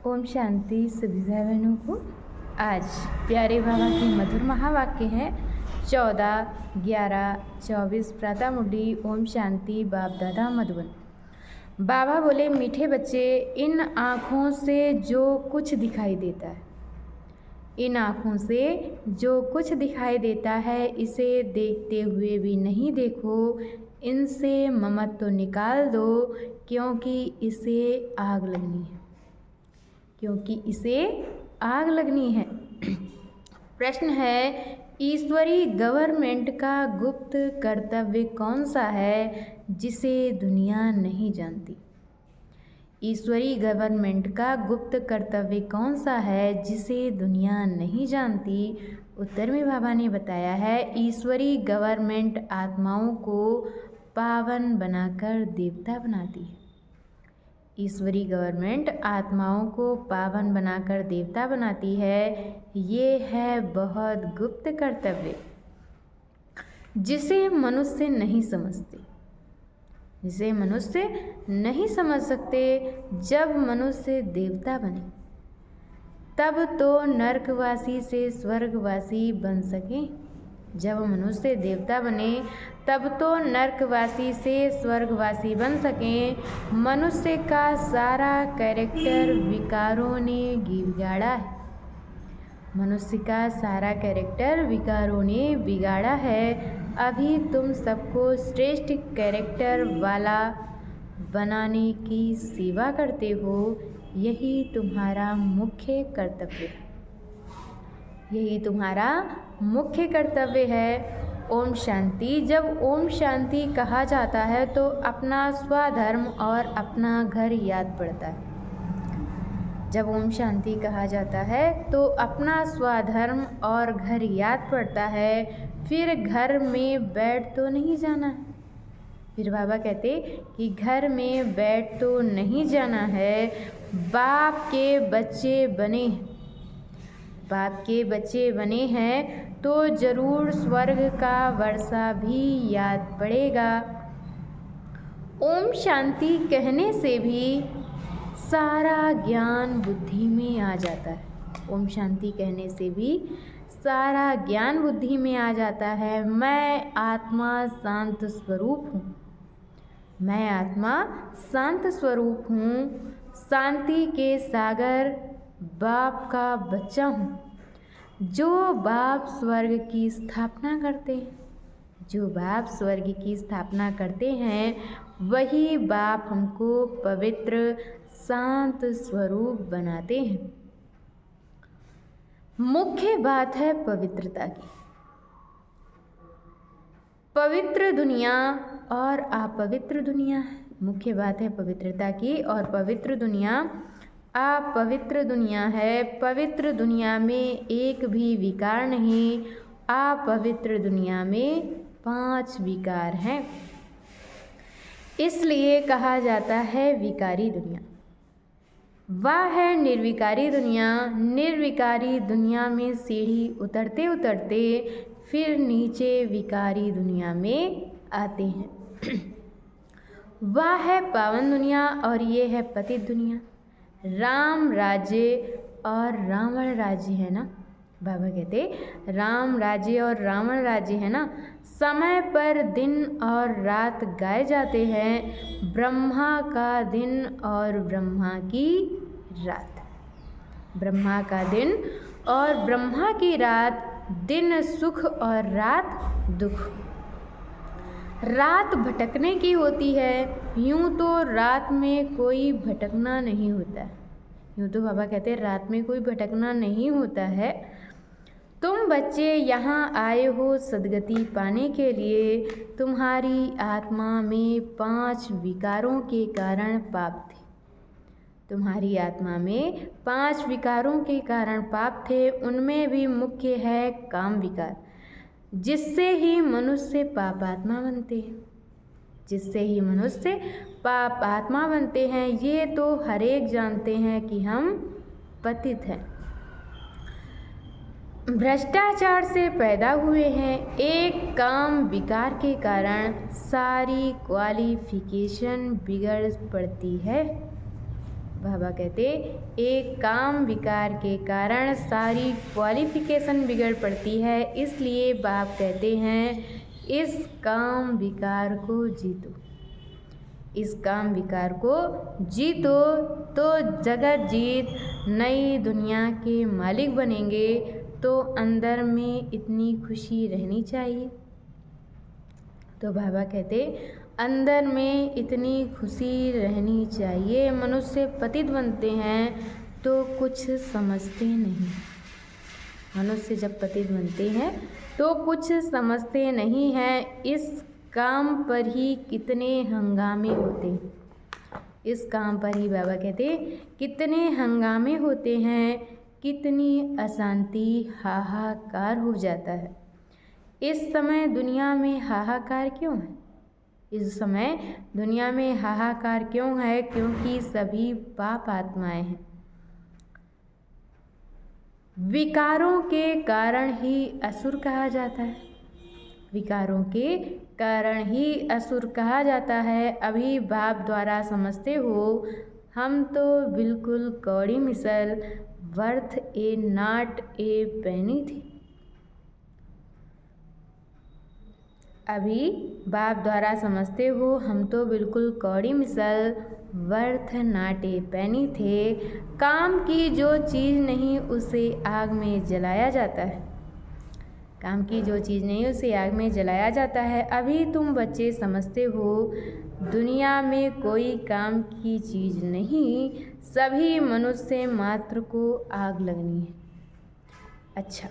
ओम शांति सभी भाई बहनों को। आज प्यारे बाबा के मधुर महावाक्य हैं 14, 11, 24 प्रातः मुरली। ओम शांति। बाप दादा मधुबन। बाबा बोले, मीठे बच्चे, इन आँखों से जो कुछ दिखाई देता है, इन आँखों से जो कुछ दिखाई देता है, इसे देखते हुए भी नहीं देखो। इनसे ममत्व निकाल दो, क्योंकि इसे आग लगनी है, क्योंकि इसे आग लगनी है। प्रश्न है, ईश्वरी गवर्नमेंट का गुप्त कर्तव्य कौन सा है जिसे दुनिया नहीं जानती? ईश्वरी गवर्नमेंट का गुप्त कर्तव्य कौन सा है जिसे दुनिया नहीं जानती? उत्तर में बाबा ने बताया है, ईश्वरी गवर्नमेंट आत्माओं को पावन बनाकर देवता बनाती है। ईश्वरी गवर्नमेंट आत्माओं को पावन बनाकर देवता बनाती है। ये है बहुत गुप्त कर्तव्य जिसे मनुष्य नहीं समझते, जिसे मनुष्य नहीं समझ सकते। जब मनुष्य देवता बने तब तो नरकवासी से स्वर्गवासी बन सके। जब मनुष्य देवता बने तब तो नरकवासी से स्वर्गवासी बन सकें। मनुष्य का सारा कैरेक्टर विकारों ने बिगाड़ा है। मनुष्य का सारा कैरेक्टर विकारों ने बिगाड़ा है। अभी तुम सबको श्रेष्ठ कैरेक्टर वाला बनाने की सेवा करते हो। यही तुम्हारा मुख्य कर्तव्य है, यही तुम्हारा मुख्य कर्तव्य है। ओम शांति। जब ओम शांति कहा जाता है तो अपना स्वधर्म और अपना घर याद पड़ता है। जब ओम शांति कहा जाता है तो अपना स्वधर्म और घर याद पड़ता है। फिर घर में बैठ तो नहीं जाना। फिर बाबा कहते कि घर में बैठ तो नहीं जाना है। बाप के बच्चे बने, बाप के बच्चे बने हैं तो जरूर स्वर्ग का वर्षा भी याद पड़ेगा। ओम शांति कहने से भी सारा ज्ञान बुद्धि में आ जाता है। ओम शांति कहने से भी सारा ज्ञान बुद्धि में आ जाता है। मैं आत्मा शांत स्वरूप हूँ, मैं आत्मा शांत स्वरूप हूँ। शांति के सागर बाप का बच्चा हूँ। जो बाप स्वर्ग की स्थापना करते हैं, जो बाप स्वर्ग की स्थापना करते हैं, वही बाप हमको पवित्र शांत स्वरूप बनाते हैं। मुख्य बात है पवित्रता की। पवित्र दुनिया और अपवित्र दुनिया है। मुख्य बात है पवित्रता की और पवित्र दुनिया अपवित्र दुनिया है। पवित्र दुनिया में एक भी विकार नहीं। अपवित्र दुनिया में 5 विकार हैं। इसलिए कहा जाता है विकारी दुनिया। वह है निर्विकारी दुनिया। निर्विकारी दुनिया में सीढ़ी उतरते उतरते फिर नीचे विकारी दुनिया में आते हैं। वह है पावन दुनिया और ये है पतित दुनिया। राम राज्य और रावण राज्य है ना। बाबा कहते राम राज्य और रावण राज्य है ना। समय पर दिन और रात गाए जाते हैं। ब्रह्मा का दिन और ब्रह्मा की रात। ब्रह्मा का दिन और ब्रह्मा की रात। दिन सुख और रात दुख। रात भटकने की होती है। यूँ तो रात में कोई भटकना नहीं होता है। यूँ तो बाबा कहते हैं रात में कोई भटकना नहीं होता है। तुम बच्चे यहाँ आए हो सद्गति पाने के लिए। तुम्हारी आत्मा में 5 विकारों के कारण पाप थे। तुम्हारी आत्मा में 5 विकारों के कारण पाप थे। उनमें भी मुख्य है काम विकार, जिससे ही मनुष्य पापात्मा बनते हैं, जिससे ही मनुष्य पाप आत्मा बनते हैं। ये तो हर एक जानते हैं कि हम पतित हैं, भ्रष्टाचार से पैदा हुए हैं। एक काम विकार के कारण सारी क्वालिफिकेशन बिगड़ पड़ती है। बाबा कहते एक काम विकार के कारण सारी क्वालिफिकेशन बिगड़ पड़ती है, इसलिए बाप कहते हैं इस काम विकार को जीतो। इस काम विकार को जीतो तो जगत जीत नई दुनिया के मालिक बनेंगे। तो अंदर में इतनी खुशी रहनी चाहिए। तो बाबा कहते अंदर में इतनी खुशी रहनी चाहिए। मनुष्य पतित बनते हैं तो कुछ समझते नहीं। मनुष्य जब पतित बनते हैं तो कुछ समझते नहीं हैं। इस काम पर ही कितने हंगामे होते हैं। इस काम पर ही बाबा कहते कितने हंगामे होते हैं, कितनी अशांति, हाहाकार हो जाता है। इस समय दुनिया में हाहाकार क्यों है? इस समय दुनिया में हाहाकार क्यों है? क्योंकि सभी पाप आत्माएं हैं। विकारों के कारण ही असुर कहा जाता है। विकारों के कारण ही असुर कहा जाता है। अभी बाप द्वारा समझते हो हम तो बिल्कुल कौड़ी मिसल, वर्थ ए नॉट ए पेनी थी। अभी बाप द्वारा समझते हो हम तो बिल्कुल कौड़ी मिसल, वर्थ नॉट ए पेनी थे। काम की जो चीज़ नहीं उसे आग में जलाया जाता है। काम की जो चीज़ नहीं उसे आग में जलाया जाता है। अभी तुम बच्चे समझते हो दुनिया में कोई काम की चीज़ नहीं, सभी मनुष्य मात्र को आग लगनी है। अच्छा,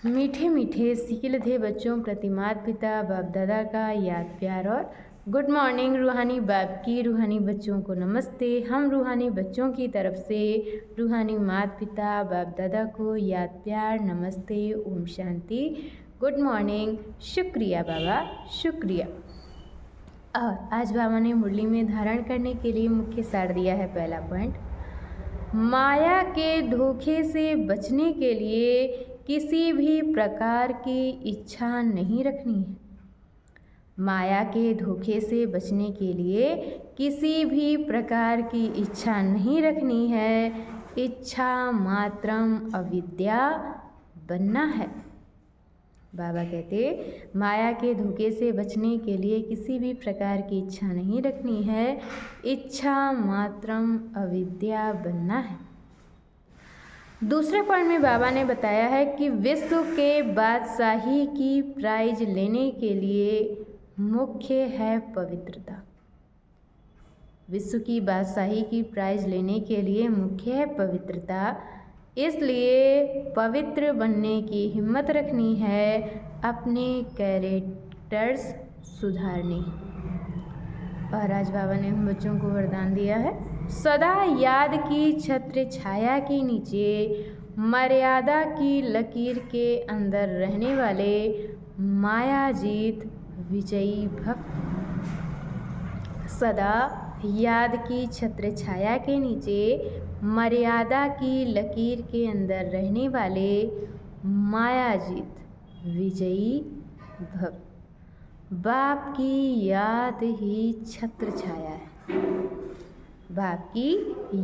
मीठे मीठे सीखते बच्चों प्रति माता पिता बाप दादा का याद प्यार और गुड मॉर्निंग। रूहानी बाप की रूहानी बच्चों को नमस्ते। हम रूहानी बच्चों की तरफ से रूहानी माता पिता बाप दादा को याद प्यार नमस्ते, ओम शांति, गुड मॉर्निंग, शुक्रिया बाबा, शुक्रिया। और आज बाबा ने मुरली में धारण करने के लिए मुख्य सार दिया है। पहला पॉइंट, माया के धोखे से बचने के लिए किसी भी प्रकार की इच्छा नहीं रखनी है। माया के धोखे से बचने के लिए किसी भी प्रकार की इच्छा नहीं रखनी है। इच्छा मात्रम अविद्या बनना है। बाबा कहते माया के धोखे से बचने के लिए किसी भी प्रकार की इच्छा नहीं रखनी है। इच्छा मात्रम अविद्या बनना है। दूसरे पॉइंट में बाबा ने बताया है कि विश्व के बादशाही की प्राइज लेने के लिए मुख्य है पवित्रता। विश्व की बादशाही की प्राइज लेने के लिए मुख्य है पवित्रता। इसलिए पवित्र बनने की हिम्मत रखनी है, अपने कैरेक्टर्स सुधारने। और आज बाबा ने हम बच्चों को वरदान दिया है, सदा याद की छत्र छाया के नीचे मर्यादा की लकीर के अंदर रहने वाले मायाजीत विजयी भक्त। सदा याद की छत्र छाया के नीचे मर्यादा की लकीर के अंदर रहने वाले मायाजीत विजयी भक्त। बाप की याद ही छत्र छाया है। बाप की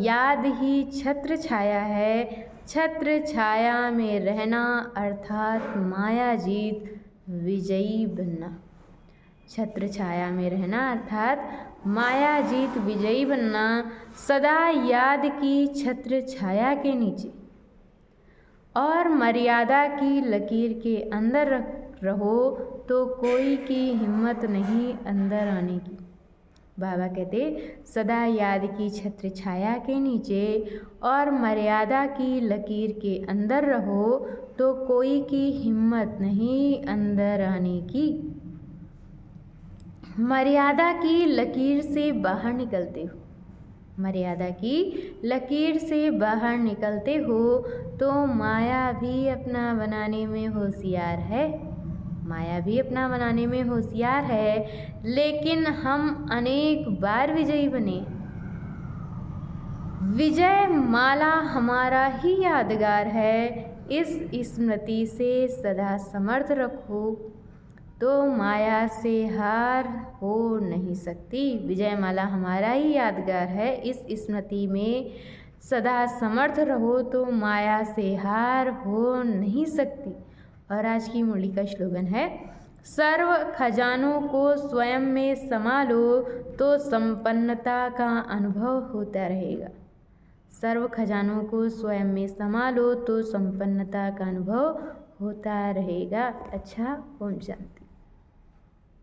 याद ही छत्र छाया है। छत्र छाया में रहना अर्थात मायाजीत विजयी बनना। छत्र छाया में रहना अर्थात मायाजीत विजयी बनना। सदा याद की छत्र छाया के नीचे और मर्यादा की लकीर के अंदर रहो तो कोई की हिम्मत नहीं अंदर आने की। बाबा कहते सदा याद की छत्र छाया के नीचे और मर्यादा की लकीर के अंदर रहो तो कोई की हिम्मत नहीं अंदर आने की। मर्यादा की लकीर से बाहर निकलते हो, मर्यादा की लकीर से बाहर निकलते हो तो माया भी अपना बनाने में होशियार है। माया भी अपना बनाने में होशियार है, लेकिन हम अनेक बार विजयी बने। विजय माला हमारा ही यादगार है। इस स्मृति से सदा समर्थ रखो। तो माया से हार हो नहीं सकती। विजयमाला हमारा ही यादगार है। इस स्मृति में सदा समर्थ रहो तो माया से हार हो नहीं सकती। और आज की मुरली का स्लोगन है, सर्व खजानों को स्वयं में समा लो तो संपन्नता का अनुभव होता रहेगा। सर्व खजानों को स्वयं में समा लो तो संपन्नता का अनुभव होता रहेगा। अच्छा, ओम शांति।